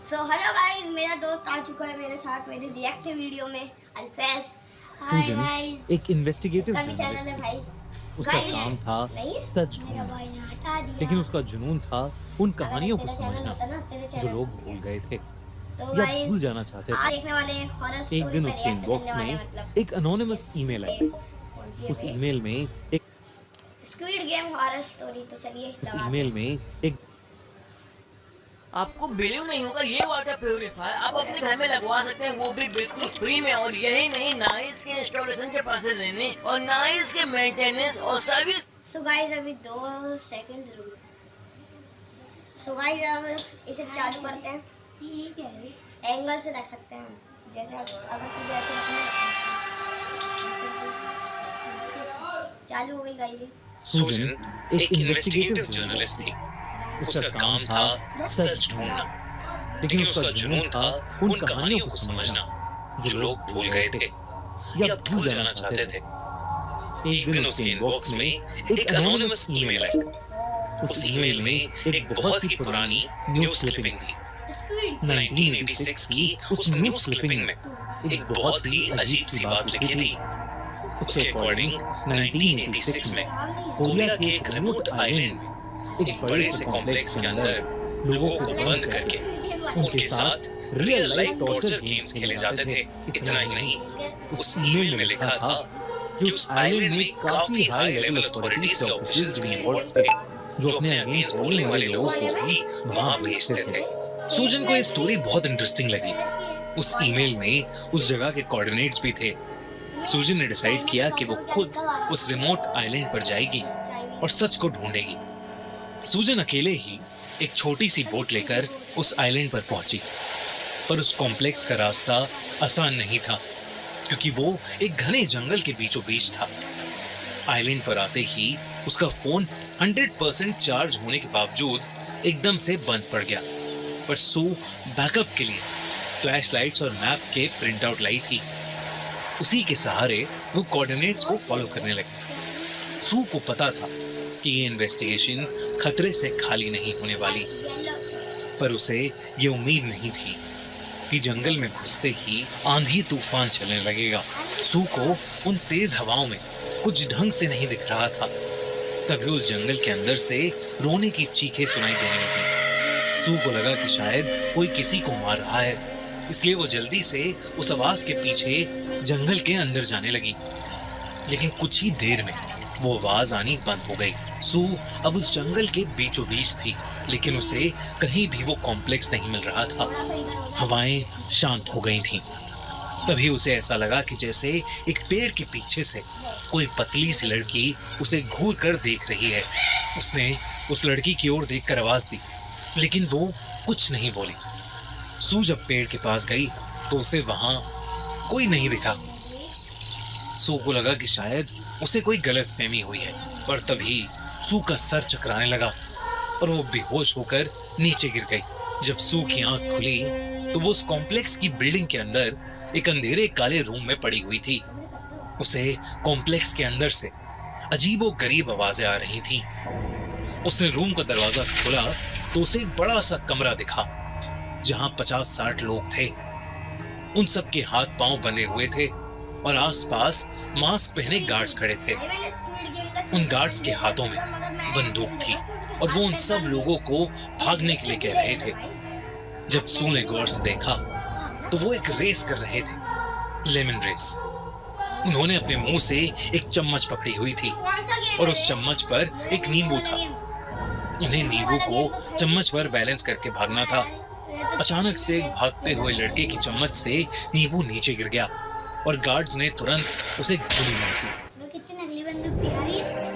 So hello guys, मेरा दोस्त आ चुका है मेरे साथ मेरे रिएक्टिव वीडियो में अनफैज। हाय सूजन गाइस, एक इन्वेस्टिगेटिव उसका भी चैनल जर्नलिस्ट है थी। भाई। उसका गाइस काम था नहीं, सच मेरा ढूंढना, भाई ने हटा दिया। लेकिन उसका जुनून था उन अगर कहानियों को तेरा चैनल समझना होता ना, तेरे जो चैनल लोग भूल गए थे तो या गाइस भूल जाना चाहते आज थे। देखने वाले हैं हॉरर एक स्टोरी दिन पे उसके रिएक्ट करने इनबॉक्स वाले में हैं। मतलब एक अनोनिमस ईमेल आई। कौन सी है उस बे? ईमेल में एक स्क्विड गेम हॉरर स्टोरी। तो चलिए उस लगाते ईमेल हैं। में एक आपको बिलीव नहीं होगा, ये वाटर प्योरीफायर आप अपने घर में लगवा सकते हैं, वो भी बिल्कुल फ्री में। और यही नहीं, ना ही इसके इंस्टॉलेशन के पैसे देने और ना ही इसके मेंटेनेंस और सर्विस। सो गाइस अभी 2 सेकंड रुक। सो गाइस अब इसे चालू करते हैं। ठीक है, एंगल से रख सकते हैं हम, जैसे अगर तुझे ऐसे रखना है। चालू हो गई गाइस। सूजन एक इन्वेस्टिगेटिव जर्नलिस्ट थी। उसका काम था सच ढूंढना, लेकिन उसका जुनून था उन कहानियों को समझना जो लोग भूल गए थे या भूल जाना चाहते थे। एक दिन उसके इनबॉक्स में एक अनोनिमस ईमेल आई। उस ईमेल में एक बहुत ही पुरानी न्यूज़ क्लिपिंग थी। 1986 की उस न्यूज़ क्लिपिंग में एक बहुत ही अजीब सी बात लिखी थी। उसके अकॉर्डिंग 1986 में कोरिया के एक रिमोट आइलैंड में एक बड़े से कॉम्प्लेक्स के अंदर लोगों को बंद करके उनके साथ रियल लाइफ टॉर्चर गेम्स खेले जाते थे। इतना ही नहीं, उस ईमेल में लिखा था कि उस आइलैंड में काफी हाई लेवल अथॉरिटीज के ऑफिशियल्स भी इन्वॉल्व थे, जो अपने अगेंस्ट बोलने वाले लोगों को भी वहां भेजते थे। सूजन को ये स्टोरी बहुत इंटरेस्टिंग लगी। उस ईमेल में उस जगह के कोऑर्डिनेट्स भी थे। सूजन ने डिसाइड किया कि वो खुद उस रिमोट आइलैंड पर जाएगी और सच को ढूंढेगी। सूजन अकेले ही एक छोटी सी बोट लेकर उस आइलैंड पर पहुंची, पर उस कॉम्प्लेक्स का रास्ता आसान नहीं था, क्योंकि वो एक घने जंगल के बीचों बीच था। आइलैंड पर आते ही उसका फोन 100% चार्ज होने के बावजूद एकदम से बंद पड़ गया। पर सू बैकअप के लिए फ्लैशलाइट्स और मैप के प्रिंट आउट लाई थी। उसी के सहारे वो कोऑर्डिनेट्स को फॉलो करने लगे। सू को पता था कि ये इन्वेस्टिगेशन खतरे से खाली नहीं होने वाली, पर उसे ये उम्मीद नहीं थी कि जंगल में घुसते ही आंधी तूफान चलने लगेगा। सू को उन तेज हवाओं में कुछ ढंग से नहीं दिख रहा था। तभी उस जंगल के अंदर से रोने की चीखें सुनाई देने लगी। सू को लगा कि शायद कोई किसी को मार रहा है, इसलिए वो जल्दी से उस आवाज के पीछे जंगल के अंदर जाने लगी। लेकिन कुछ ही देर में वो आवाज आनी बंद हो गई। सू अब उस जंगल के बीचों बीच थी, लेकिन उसे कहीं भी वो कॉम्प्लेक्स नहीं मिल रहा था। हवाएं शांत हो गई थीं। तभी उसे ऐसा लगा कि जैसे एक पेड़ के पीछे से कोई पतली सी लड़की उसे घूर कर देख रही है। उसने उस लड़की की ओर देखकर आवाज दी, लेकिन वो कुछ नहीं बोली। सू जब पेड़ के पास गई तो उसे वहां कोई नहीं दिखा। सू को लगा कि शायद उसे कोई गलतफहमी हुई है, पर तभी सू का सर चकराने लगा और वो बेहोश होकर नीचे गिर गई। जब सू की आंख खुली तो वो उस कॉम्प्लेक्स की बिल्डिंग के अंदर एक अंधेरे काले रूम में पड़ी हुई थी। उसे कॉम्प्लेक्स के अंदर से अजीबोगरीब आवाजें आ रही थीं। उसने रूम का दरवाजा खोला तो उसे एक बड़ा सा कमरा दिखा, जहां 50-60 लोग थे। उन सब के हाथ पांव बंधे हुए थे और आसपास मास्क पहने गार्ड्स खड़े थे। उन गार्ड्स के हाथों में बंदूक थी और वो उन सब लोगों को भागने के लिए कह रहे थे। जब सू ने गौर से देखा तो वो एक रेस कर रहे थे, लेमन रेस। उन्होंने अपने मुंह से एक चम्मच पकड़ी हुई थी और उस चम्मच पर एक नींबू था। उन्हें नींबू को चम्मच पर बैलेंस करके भागना था। अचानक से भागते हुए लड़के की चम्मच से नींबू नीचे गिर गया और गार्ड्स ने तुरंत उसे गोली मार दी। कितनी नकली बंदूक थी यार ये।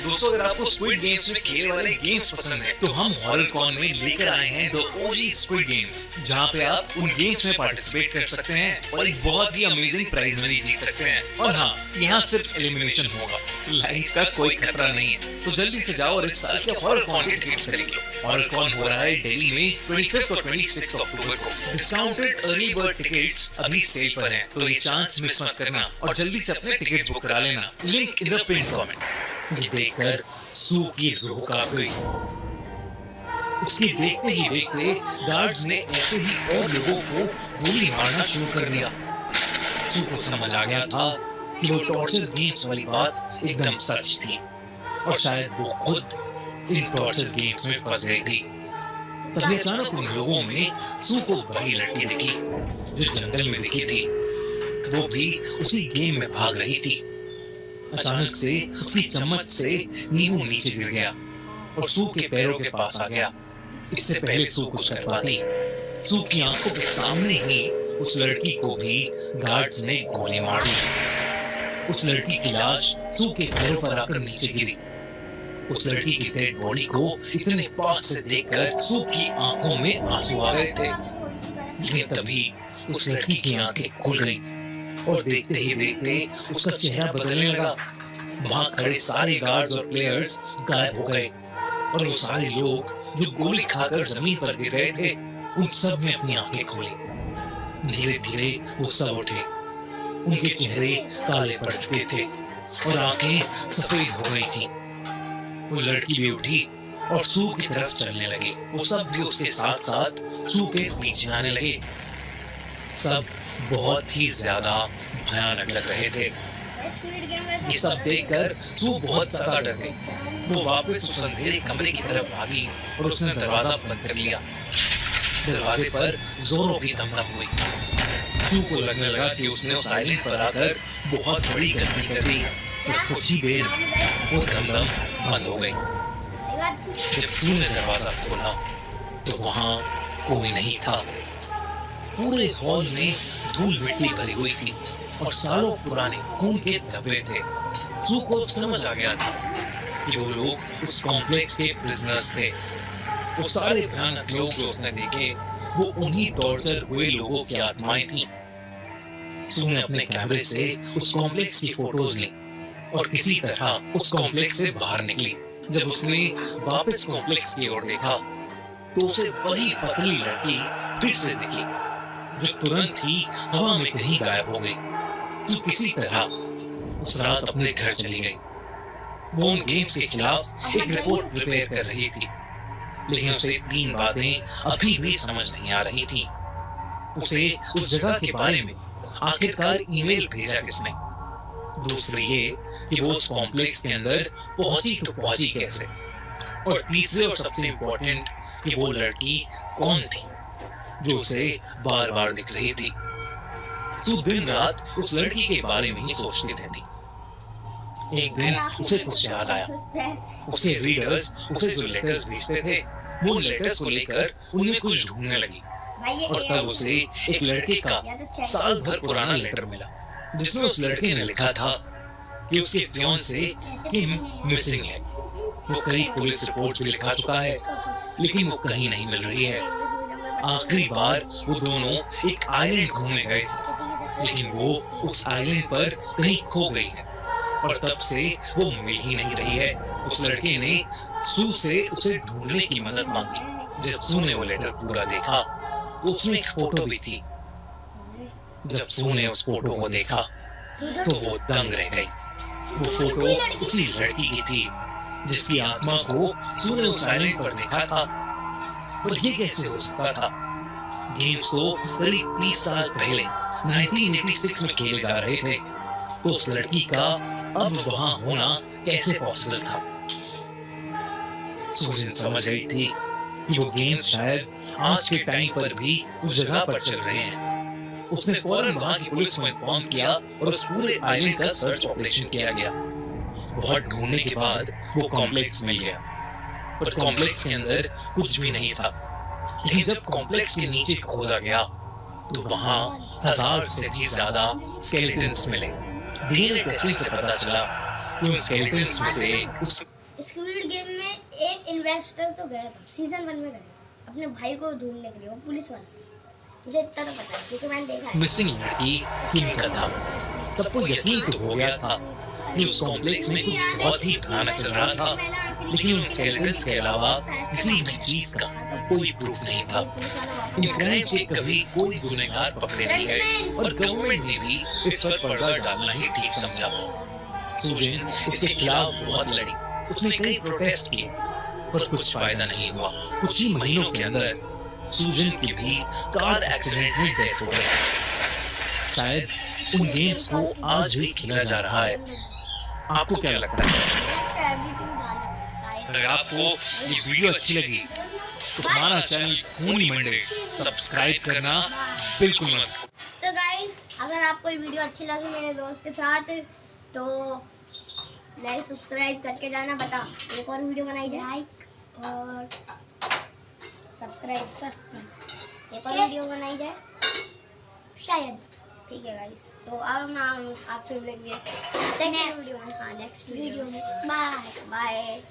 दोस्तों, अगर आपको स्क्विड गेम्स में खेलने वाले गेम्स पसंद है तो हम हॉररकॉन में लेकर आए हैं द ओजी स्क्विड गेम्स, जहां पे आप उन गेम्स में पार्टिसिपेट कर सकते हैं और एक बहुत ही अमेजिंग प्राइज मनी जीत सकते हैं। और हाँ, यहाँ सिर्फ एलिमिनेशन होगा, लाइफ का कोई खतरा नहीं है। तो जल्दी से जाओ और इस साल के हॉररकॉन के टिकट्स खरीद लो। हॉररकॉन हो रहा है दिल्ली में 25 और 26 अक्टूबर को। डिस्काउंटेड अर्ली बर्ड टिकट्स अभी सेल पर हैं, तो ये चांस मिस मत करना और जल्दी से अपने टिकट्स बुक करा लेना। Link in the pin comment. देखकर सू की रूह कांप गई। उसके देखते ही देखते गार्ड्स ने ऐसे ही और लोगों को गोली मारना शुरू कर दिया। सू को समझ आ गया था कि वो टॉर्चर गेम्स वाली बात एकदम सच थी और शायद वो खुद इन टॉर्चर गेम्स में फंस गई थी। तभी अचानक उन लोगों में सू को वही लड़की दिखी जो जंगल में दिखी थी। वो भी उसी गेम में भाग रही थी। अचानक से उसकी चम्मच से नींबू नीचे गिर गया और सू के पैरों के पास आ गया। इससे पहले सू कुछ कर पाती, सू की आंखों के सामने ही उस लड़की को भी गार्ड्स ने गोली मार दी। उस लड़की की लाश सू के पैरों पर आकर नीचे गिरी। उस लड़की की डेड बॉडी को इतने पास से देखकर सू की आंखों में आंसू आ गए थे। लेकिन तभी उस लड़की की आंखें खुल गईं और देखते ही देखते उसका चेहरा बदलने लगा। वहां खड़े सारे गार्ड्स और प्लेयर्स गायब हो गए और वो सारे लोग जो गोली खाकर जमीन पर गिर रहे थे, उन सब ने अपनी आंखें खोली। धीरे धीरे वो सब उठे। उनके चेहरे काले पड़ चुके थे और आंखें सफेद हो गई थीं। वो लड़की भी उठी और सू की तरफ चलने लगी। वो सब भी उसके साथ साथ सू के पीछे आने लगे। सब बहुत ही ज्यादा भयानक लग रहे थे। ये सब देखकर सू बहुत ज्यादा डर गई। वो वापस उस अंधेरे कमरे की तरफ भागी और उसने दरवाजा बंद कर लिया। दरवाजे पर जोरों की धमधम हुई। सू को लगने लगा कि उसने उस आइलैंड पर आकर बहुत बड़ी गलती कर दी। कुछ ही देर वो धमधम बंद हो गई। जब सू ने दरवाजा खोला तो वहां कोई नहीं था। पूरे हॉल में धूल मिट्टी भरी हुई थी और सालों पुराने खून के धब्बे थे। सू को अब समझ आ गया था कि वो लोग उस कॉम्प्लेक्स के प्रिजनर्स थे। वो सारे भयानक लोग जो उसने देखे वो उन्हीं टॉर्चर हुए लोगों की आत्माएं थीं। सू ने अपने कैमरे से उस कॉम्प्लेक्स की फोटोज ली और किसी तरह उस कॉम्प्लेक्स से बाहर निकली। जब उसने वापस कॉम्प्लेक्स की ओर देखा तो उसे वही पतली लड़की फिर से दिखी जो तुरंत ही हवा में कहीं गायब हो गई। सू किसी तरह उस रात अपने घर चली गई। वो उन गेम्स के खिलाफ एक रिपोर्ट प्रिपेयर कर रही थी, लेकिन उसे 3 बातें अभी भी समझ नहीं आ रही थी। उसे उस जगह के बारे में आखिरकार ईमेल भेजा किसने? दूसरी ये कि वो उस कॉम्प्लेक्स के अंदर पहुंची तो पहुंची कैसे? और तीसरे और सबसे इम्पोर्टेंट कि वो लड़की कौन थी जो उसे बार बार दिख रही थी। सू दिन रात उस लड़की के बारे में ही सोचती रहती। एक दिन उसे कुछ याद आया। उसे रीडर्स उसे जो लेटर्स भेजते थे वो उन लेटर्स को लेकर उनमें कुछ ढूंढने लगी और तब उसे एक लड़के का साल भर पुराना लेटर मिला जिसमें उस लड़के ने लिखा था कि उसके फियांसे किम मिसिंग है। वो कई पुलिस रिपोर्ट्स भी लिखा चुका है लेकिन वो कहीं नहीं मिल रही है। आखिरी बार वो दोनों एक आइलैंड घूमने गए थे लेकिन वो उस आइलैंड पर कहीं खो गई है और तब से वो मिल ही नहीं रही है। उस लड़के ने सू से उसे ढूंढने की मदद मांगी। जब सू ने वो लेटर पूरा देखा तो उसमें एक फोटो भी थी। जब सू ने उस फोटो को देखा तो वो दंग रह गई। वो फोटो उसी लड़की की थी जिसकी आत्मा को सू ने उस आइलैंड पर देखा था। पर ये कैसे हो सकता था? गेम्स तो करीब 30 साल पहले 1986 में खेले जा रहे थे, तो उस लड़की का अब वहां होना कैसे पॉसिबल था? सूजन समझ गई थी कि वो गेम्स शायद आज के टाइम पर भी उस जगह पर चल रहे हैं। उसने फौरन वहां की पुलिस को इन्फॉर्म किया और उस पूरे आइलैंड का सर्च ऑपरेशन किया गया। बहुत ढूंढने के बाद वो कॉम्प्लेक्स मिल गया, पर कॉम्प्लेक्स के अंदर कुछ भी नहीं था। लेकिन जब कॉम्प्लेक्स के नीचे खोदा गया तो वहां 1000 से भी ज्यादा स्केलेटन्स मिले। डीएनए टेस्टिंग से पता चला कि उन स्केलेटन्स में से उस स्क्विड गेम में एक इन्वेस्टर तो गया था, सीजन 1 में गया था अपने भाई को ढूंढने के लिए। वो पुलिस वाला था, मुझे इतना तो पता है क्योंकि मैंने देखा है। मिसिंग लड़की किम का था। सबको यकीन तो हो गया था कि उस कॉम्प्लेक्स में कुछ बहुत ही भयानक चल रहा था, लेकिन उन स्केलेटन्स के अलावा किसी भी चीज का कोई प्रूफ नहीं था। इन क्राइम्स के कभी कोई गुनहगार पकड़े नहीं गए और गवर्नमेंट ने भी इस पर पर्दा डालना ही ठीक समझा। सूजन इसके खिलाफ बहुत लड़ी। उसने कई प्रोटेस्ट किए, पर कुछ फायदा नहीं हुआ। कुछ ही महीनों के अंदर सूजन की भी कार एक्सीडेंट में डेथ हो गई। शायद उन गेम्स को आज भी खेला जा रहा है। आपको क्या लगता है? इसका एडिटिंग डालना शायद। अगर आपको ये वीडियो अच्छी लगी तो हमारा चैनल खूनी मंडे सब्सक्राइब करना बिल्कुल मत। तो गाइस, अगर आपको ये वीडियो अच्छी लगी मेरे दोस्त के साथ तो लाइक सब्सक्राइब करके जाना। बता एक और वीडियो बनाई जाए। लाइक और सब्सक्राइब एक और वीडियो बनाई जाए शायद। ठीक है गाइस, तो अब हम आपसे मिलेंगे सेकंड वीडियो में। हाँ, नेक्स्ट वीडियो में। Bye bye.